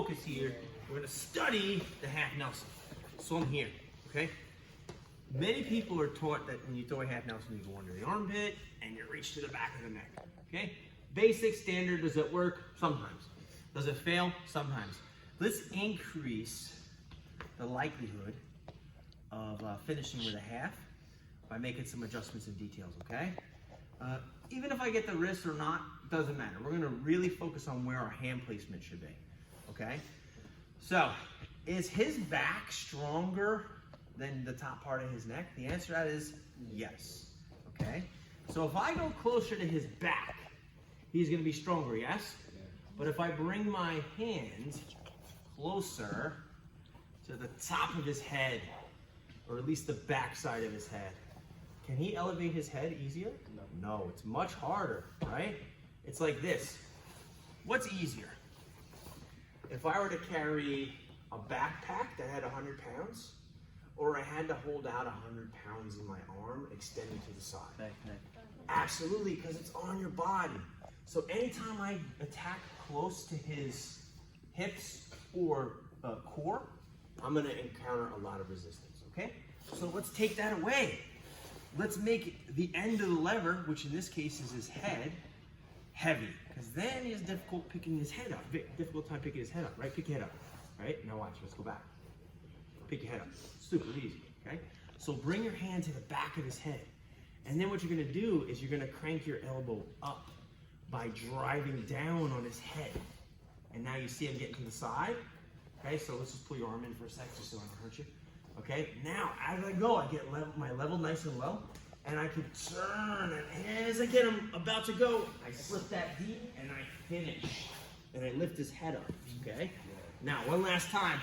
focus here. We're gonna study the half Nelson. So I'm here, okay? Many people are taught that when you throw a half Nelson, you go under the armpit and you reach to the back of the neck, okay? Basic, standard, does it work? Sometimes. Does it fail? Sometimes. Let's increase the likelihood of finishing with a half by making some adjustments and details, okay? Even if I get the wrist or not, doesn't matter. We're gonna really focus on where our hand placement should be, okay? So, is his back stronger than the top part of his neck? The answer to that is yes, okay? So if I go closer to his back, he's gonna be stronger, yes? But if I bring my hand closer to the top of his head, or at least the back side of his head, can he elevate his head easier? No, it's much harder, right? It's like this. What's easier? If I were to carry a backpack that had 100 pounds, or I had to hold out 100 pounds in my arm extended to the side? Absolutely, because it's on your body. So anytime I attack close to his hips or core, I'm gonna encounter a lot of resistance, okay? So let's take that away. Let's make the end of the lever, which in this case is his head, heavy, because then he has difficult picking his head up. Difficult time picking his head up, right? Pick your head up, right? Now watch, let's go back. Pick your head up, super easy, okay? So bring your hand to the back of his head. And then what you're gonna do is you're gonna crank your elbow up by driving down on his head. And now you see him getting to the side. Okay, so let's just pull your arm in for a sec just so I don't hurt you. Okay, now as I go, I get my level nice and low, and I can turn, and as I get him about to go, I slip that deep, and I finish. And I lift his head up, okay? Now, one last time.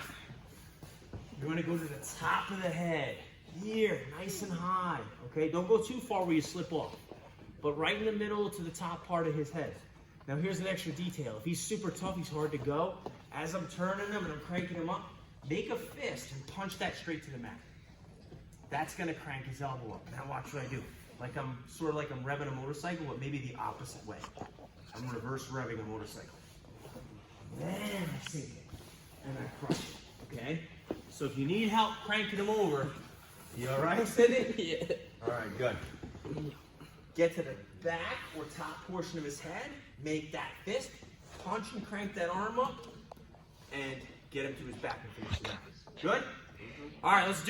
You're gonna go to the top of the head, here, nice and high, okay? Don't go too far where you slip off, but right in the middle to the top part of his head. Now here's an extra detail. If he's super tough, he's hard to go. As I'm turning him and I'm cranking him up, make a fist and punch that straight to the mat. That's gonna crank his elbow up. Now watch what I do. Like I'm revving a motorcycle, but maybe the opposite way. I'm reverse revving a motorcycle. Then I sink it and I crush it, okay? So if you need help cranking him over, you all right, Cindy? Yeah. All right, good. Get to the back or top portion of his head, make that fist, punch and crank that arm up, and get him to his back and finish it out. Good? All right, let's do it.